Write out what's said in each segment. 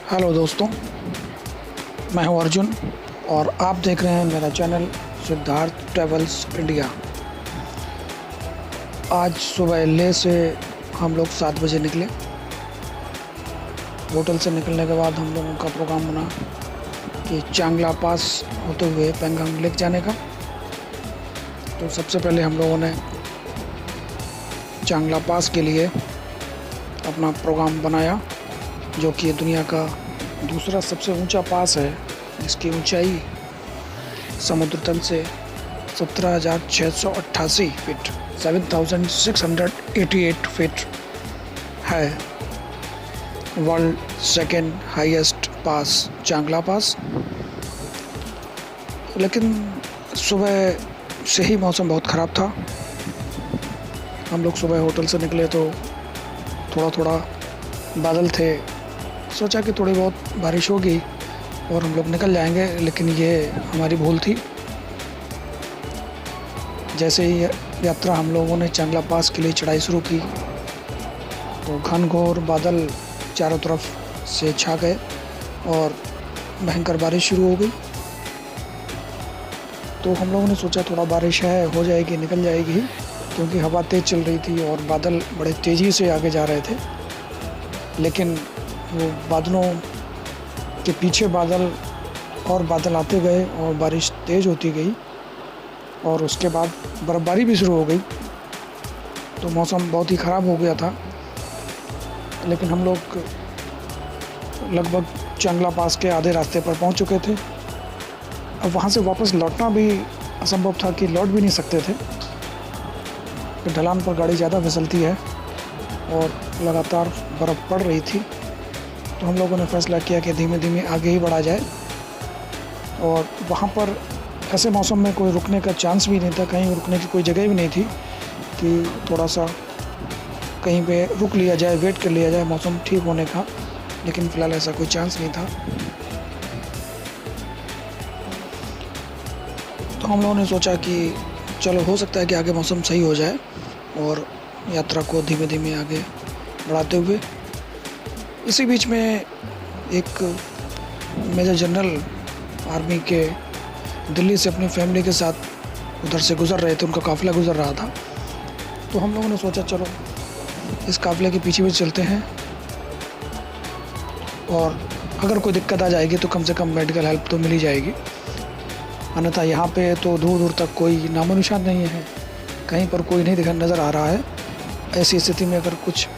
Hello दोस्तों, मैं हूं अर्जुन और आप देख रहे हैं मेरा चैनल सिद्धार्थ ट्रैवल्स इंडिया। आज सुबह लेह से हम लोग 7 बजे निकले। होटल से निकलने के बाद हम लोगों का प्रोग्राम बना कि चांगला पास होते हुए पेंगोंग लेक जाने का। तो सबसे पहले हम लोगों ने चांगला पास के लिए अपना प्रोग्राम बनाया, जो कि दुनिया का दूसरा सबसे ऊंचा पास है, जिसकी ऊंचाई समुद्र तल से 17,688 फीट 7,688 फीट है। वर्ल्ड सेकेंड हाईएस्ट पास चांगला पास। लेकिन सुबह से ही मौसम बहुत ख़राब था। हम लोग सुबह होटल से निकले तो थोड़ा थोड़ा बादल थे। सोचा कि थोड़ी बहुत बारिश होगी और हम लोग निकल जाएंगे, लेकिन ये हमारी भूल थी। जैसे ही यात्रा हम लोगों ने चांगला पास के लिए चढ़ाई शुरू की तो घनघोर बादल चारों तरफ से छा गए और भयंकर बारिश शुरू हो गई। तो हम लोगों ने सोचा थोड़ा बारिश है, हो जाएगी, निकल जाएगी, क्योंकि हवा तेज़ चल रही थी और बादल बड़े तेज़ी से आगे जा रहे थे। लेकिन वो बादलों के पीछे बादल और बादल आते गए और बारिश तेज़ होती गई और उसके बाद बर्फ़बारी भी शुरू हो गई। तो मौसम बहुत ही ख़राब हो गया था। लेकिन हम लोग लगभग चांगला पास के आधे रास्ते पर पहुंच चुके थे। अब वहां से वापस लौटना भी असंभव था कि लौट भी नहीं सकते थे। ढलान पर गाड़ी ज़्यादा फिसलती है और लगातार बर्फ़ पड़ रही थी। तो हम लोगों ने फैसला किया कि धीमे धीमे आगे ही बढ़ा जाए। और वहाँ पर ऐसे मौसम में कोई रुकने का चांस भी नहीं था, कहीं रुकने की कोई जगह भी नहीं थी कि थोड़ा सा कहीं पे रुक लिया जाए, वेट कर लिया जाए मौसम ठीक होने का। लेकिन फ़िलहाल ऐसा कोई चांस नहीं था। तो हम लोगों ने सोचा कि चलो, हो सकता है कि आगे मौसम सही हो जाए, और यात्रा को धीमे धीमे आगे बढ़ाते हुए इसी बीच में एक मेजर जनरल आर्मी के दिल्ली से अपनी फैमिली के साथ उधर से गुज़र रहे थे, उनका काफ़िला गुज़र रहा था। तो हम लोगों ने सोचा चलो इस काफ़िले के पीछे भी चलते हैं, और अगर कोई दिक्कत आ जाएगी तो कम से कम मेडिकल हेल्प तो मिल ही जाएगी। अन्यथा यहाँ पे तो दूर दूर तक कोई नामो निशान नहीं है, कहीं पर कोई नहीं नज़र आ रहा है। ऐसी स्थिति में अगर कुछ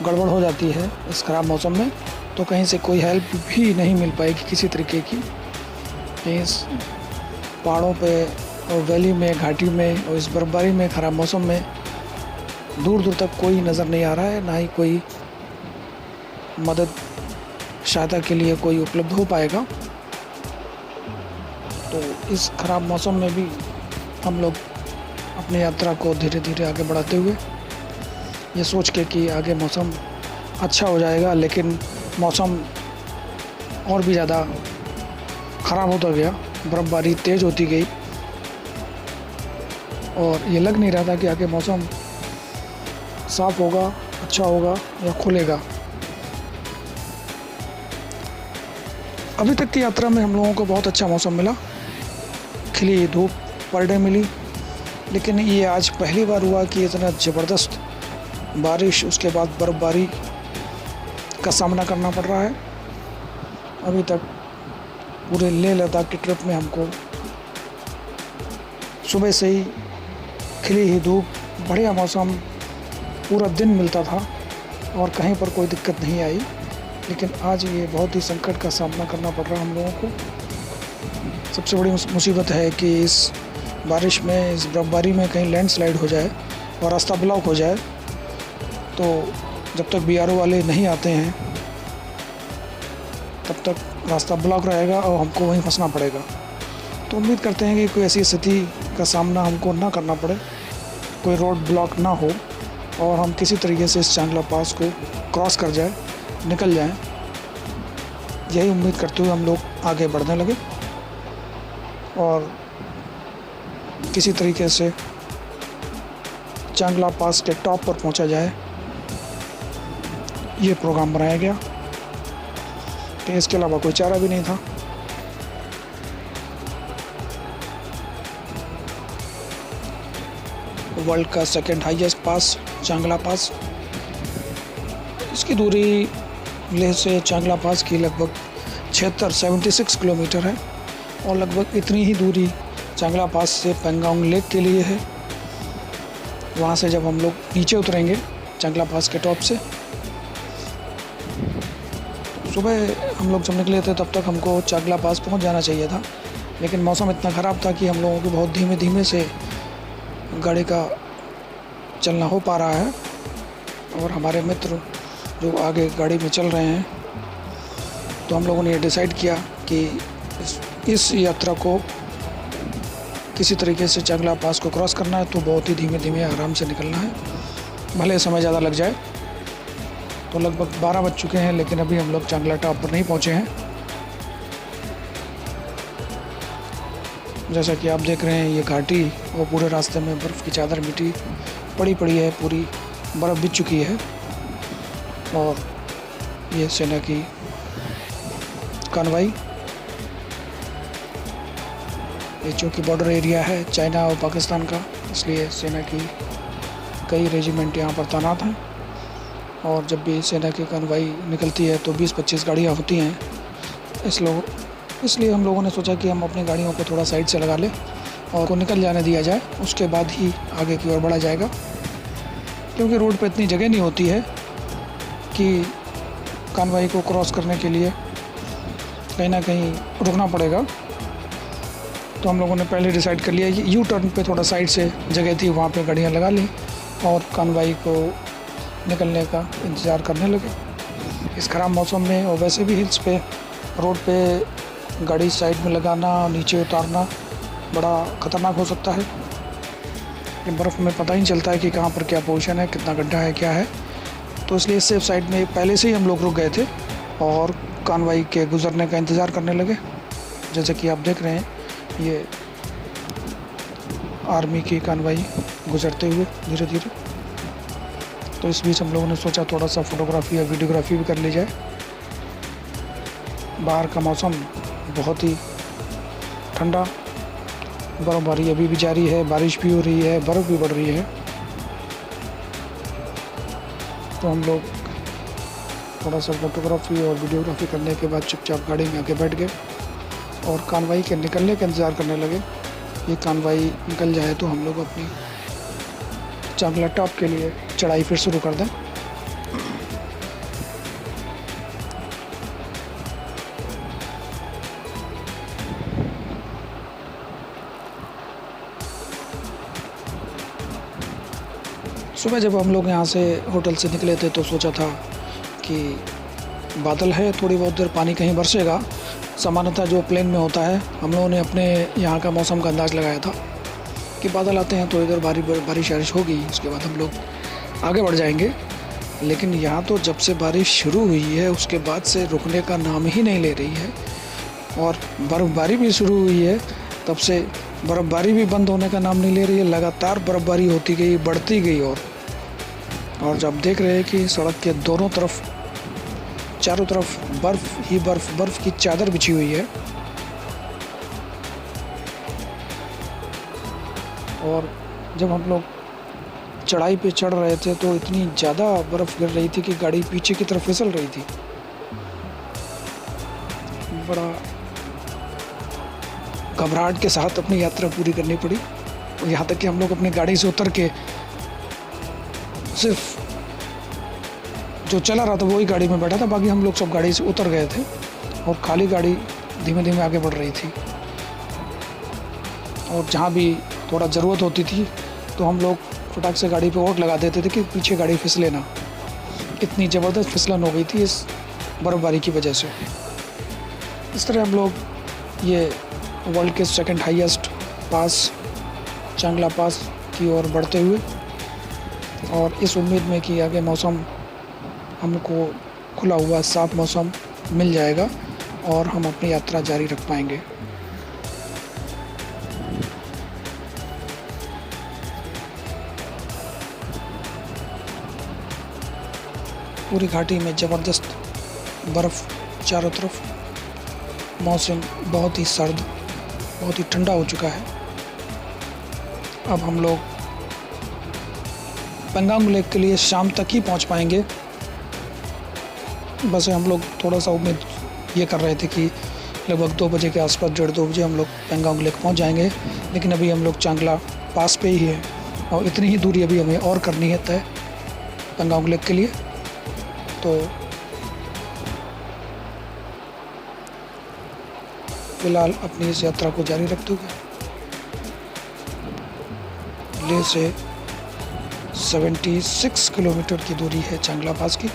गड़बड़ हो जाती है इस ख़राब मौसम में, तो कहीं से कोई हेल्प भी नहीं मिल पाएगी किसी तरीके की। इस पहाड़ों पे और वैली में, घाटी में और इस बर्फबारी में, ख़राब मौसम में दूर दूर तक कोई नज़र नहीं आ रहा है, ना ही कोई मदद सहायता के लिए कोई उपलब्ध हो पाएगा। तो इस ख़राब मौसम में भी हम लोग अपनी यात्रा को धीरे धीरे आगे बढ़ाते हुए ये सोच के कि आगे मौसम अच्छा हो जाएगा, लेकिन मौसम और भी ज़्यादा ख़राब होता गया। बर्फ़बारी तेज़ होती गई और ये लग नहीं रहा था कि आगे मौसम साफ़ होगा, अच्छा होगा या खुलेगा। अभी तक की यात्रा में हम लोगों को बहुत अच्छा मौसम मिला, खिली धूप पर डे मिली। लेकिन ये आज पहली बार हुआ कि इतना ज़बरदस्त बारिश, उसके बाद बर्फ़बारी का सामना करना पड़ रहा है। अभी तक पूरे लेह लद्दाख की ट्रिप में हमको सुबह से ही खिली ही धूप, बढ़िया मौसम पूरा दिन मिलता था और कहीं पर कोई दिक्कत नहीं आई। लेकिन आज ये बहुत ही संकट का सामना करना पड़ रहा हम लोगों को। सबसे बड़ी मुसीबत है कि इस बारिश में, इस बर्फ़बारी में कहीं लैंडस्लाइड हो जाए और रास्ता ब्लॉक हो जाए, तो जब तक BRO वाले नहीं आते हैं तब तक रास्ता ब्लॉक रहेगा और हमको वहीं फंसना पड़ेगा। तो उम्मीद करते हैं कि कोई ऐसी स्थिति का सामना हमको ना करना पड़े, कोई रोड ब्लॉक ना हो और हम किसी तरीके से इस चांगला पास को क्रॉस कर जाए, निकल जाएं। यही उम्मीद करते हुए हम लोग आगे बढ़ने लगे और किसी तरीके से चांगला पास के टॉप पर पहुंचा जाए, ये प्रोग्राम बनाया गया। तो इसके अलावा कोई चारा भी नहीं था। वर्ल्ड का सेकंड हाईएस्ट पास चांगला पास। इसकी दूरी लेह से चांगला पास की लगभग 76 किलोमीटर है और लगभग इतनी ही दूरी चांगला पास से पेंगोंग लेक के लिए है। वहाँ से जब हम लोग नीचे उतरेंगे चांगला पास के टॉप से, सुबह हम लोग जब निकले थे तब तक हमको चांगला पास पहुँच जाना चाहिए था, लेकिन मौसम इतना ख़राब था कि हम लोगों को बहुत धीमे धीमे से गाड़ी का चलना हो पा रहा है। और हमारे मित्र जो आगे गाड़ी में चल रहे हैं, तो हम लोगों ने ये डिसाइड किया कि इस यात्रा को किसी तरीके से चांगला पास को क्रॉस करना है, तो बहुत ही धीमे धीमे आराम से निकलना है, भले समय ज़्यादा लग जाए। तो लगभग 12 बज चुके हैं, लेकिन अभी हम लोग चांगला टॉप पर नहीं पहुँचे हैं। जैसा कि आप देख रहे हैं ये घाटी और पूरे रास्ते में बर्फ़ की चादर मिट्टी पड़ी है, पूरी बर्फ़ बिछ चुकी है। और ये सेना की कॉन्वॉय, ये चूँकि बॉर्डर एरिया है चाइना और पाकिस्तान का, इसलिए सेना की कई रेजिमेंट यहाँ पर तैनात हैं। और जब भी सेना की कॉन्वॉय निकलती है तो 20-25 गाड़ियाँ होती हैं। इसलिए हम लोगों ने सोचा कि हम अपनी गाड़ियों को थोड़ा साइड से लगा लें और को निकल जाने दिया जाए, उसके बाद ही आगे की ओर बढ़ा जाएगा, क्योंकि रोड पे इतनी जगह नहीं होती है कि कॉन्वॉय को क्रॉस करने के लिए कहीं ना कहीं रुकना पड़ेगा। तो हम लोगों ने पहले डिसाइड कर लिया कि यू टर्न पे थोड़ा साइड से जगह थी, वहाँ पे गाड़ियाँ लगा ली और कॉन्वॉय को निकलने का इंतज़ार करने लगे। इस ख़राब मौसम में और वैसे भी हिल्स पे रोड पे गाड़ी साइड में लगाना, नीचे उतारना बड़ा ख़तरनाक हो सकता है। कि बर्फ़ में पता ही नहीं चलता है कि कहाँ पर क्या पोजीशन है, कितना गड्ढा है, क्या है। तो इसलिए सेफ साइड में पहले से ही हम लोग रुक गए थे और कॉन्वॉय के गुज़रने का इंतज़ार करने लगे। जैसे कि आप देख रहे हैं ये आर्मी की कॉन्वॉय गुज़रते हुए धीरे धीरे। तो इस बीच हम लोगों ने सोचा थोड़ा सा फ़ोटोग्राफी या वीडियोग्राफी भी कर ली जाए। बाहर का मौसम बहुत ही ठंडा, बर्फ़बारी अभी भी जारी है, बारिश भी हो रही है, बर्फ़ भी बढ़ रही है। तो हम लोग थोड़ा सा फ़ोटोग्राफी और वीडियोग्राफी करने के बाद चुपचाप गाड़ी में आके बैठ गए और कॉन्वॉय के निकलने का इंतज़ार करने लगे। ये कॉन्वॉय निकल जाए तो हम लोग अपनी चांगला टॉप के लिए चढ़ाई फिर शुरू कर दें। सुबह जब हम लोग यहाँ से होटल से निकले थे तो सोचा था कि बादल है, थोड़ी बहुत देर पानी कहीं बरसेगा। सामान्यतः जो प्लेन में होता है, हम लोगों ने अपने यहाँ का मौसम का अंदाज़ लगाया था कि बादल आते हैं तो इधर बारिश होगी, उसके बाद हम लोग आगे बढ़ जाएंगे। लेकिन यहाँ तो जब से बारिश शुरू हुई है उसके बाद से रुकने का नाम ही नहीं ले रही है और बर्फ़बारी भी शुरू हुई है, तब से बर्फ़बारी भी बंद होने का नाम नहीं ले रही है। लगातार बर्फ़बारी होती गई, बढ़ती गई और जब देख रहे हैं कि सड़क के दोनों तरफ, चारों तरफ बर्फ़ ही बर्फ़ की चादर बिछी हुई है। और जब हम लोग चढ़ाई पे चढ़ रहे थे तो इतनी ज़्यादा बर्फ़ गिर रही थी कि गाड़ी पीछे की तरफ फिसल रही थी। बड़ा घबराहट के साथ अपनी यात्रा पूरी करनी पड़ी। और यहाँ तक कि हम लोग अपनी गाड़ी से उतर के सिर्फ जो चला रहा था वही गाड़ी में बैठा था, बाकी हम लोग सब गाड़ी से उतर गए थे और खाली गाड़ी धीमे धीमे आगे बढ़ रही थी। और जहाँ भी थोड़ा ज़रूरत होती थी तो हम लोग फटाक से गाड़ी पे ओट लगा देते थे कि पीछे गाड़ी फिसले ना। इतनी ज़बरदस्त फिसलन हो गई थी इस बर्फ़बारी की वजह से। इस तरह हम लोग ये वर्ल्ड के सेकंड हाईएस्ट पास चांगला पास की ओर बढ़ते हुए और इस उम्मीद में कि आगे मौसम हमको खुला हुआ साफ मौसम मिल जाएगा और हम अपनी यात्रा जारी रख पाएंगे। पूरी घाटी में ज़बरदस्त बर्फ़ चारों तरफ मौसम बहुत ही सर्द, बहुत ही ठंडा हो चुका है। अब हम लोग पेंगांग लेक के लिए शाम तक ही पहुंच पाएंगे। बस हम लोग थोड़ा सा उम्मीद ये कर रहे थे कि लगभग 2 बजे के आसपास, 1:30-2 बजे हम लोग पेंगांग लेक पहुंच जाएंगे, लेकिन अभी हम लोग चांगला पास पे ही है और इतनी ही दूरी अभी हमें और करनी है तय पेंगांग लेक के लिए। तो फिलहाल अपनी इस यात्रा को जारी रखते हुए लेह से 76 किलोमीटर की दूरी है चांगला पास की।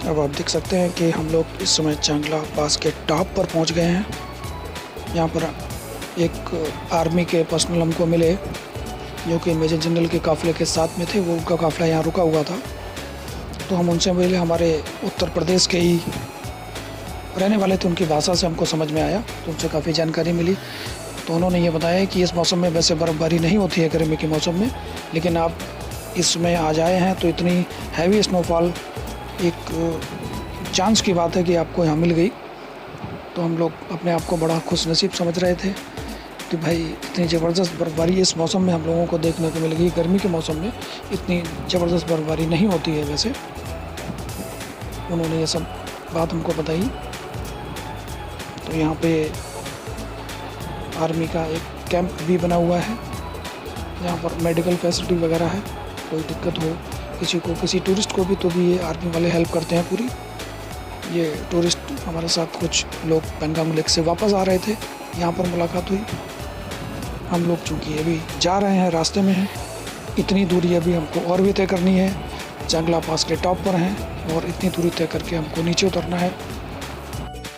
अब आप देख सकते हैं कि हम लोग इस समय चांगला पास के टॉप पर पहुंच गए हैं। यहाँ पर एक आर्मी के पर्सनल हमको मिले जो कि मेजर जनरल के काफ़िले के साथ में थे। वो उनका काफ़िला यहाँ रुका हुआ था, तो हम उनसे मिले। हमारे उत्तर प्रदेश के ही रहने वाले थे, उनकी भाषा से हमको समझ में आया, तो उनसे काफ़ी जानकारी मिली। तो उन्होंने ये बताया कि इस मौसम में वैसे बर्फ़बारी नहीं होती है गर्मी के मौसम में, लेकिन आप इसमें आज आए हैं तो इतनी हैवी स्नोफॉल एक चांस की बात है कि आपको यहाँ मिल गई। तो हम लोग अपने आप को बड़ा खुश नसीब समझ रहे थे कि भाई इतनी ज़बरदस्त बर्फ़बारी इस मौसम में हम लोगों को देखने को मिल गई। गर्मी के मौसम में इतनी ज़बरदस्त बर्फ़बारी नहीं होती है वैसे। उन्होंने ये सब बात हमको बताई। तो यहाँ पे आर्मी का एक कैंप भी बना हुआ है, यहाँ पर मेडिकल फैसिलिटी वगैरह है। कोई दिक्कत हो किसी को, किसी टूरिस्ट को भी, तो भी ये आर्मी वाले हेल्प करते हैं पूरी। ये टूरिस्ट हमारे साथ कुछ लोग पेंगांग लेक से वापस आ रहे थे, यहाँ पर मुलाकात हुई। हम लोग चूँकि अभी जा रहे हैं, रास्ते में हैं, इतनी दूरी अभी हमको और भी तय करनी है। चांगला पास के टॉप पर हैं और इतनी दूरी तय करके हमको नीचे उतरना है।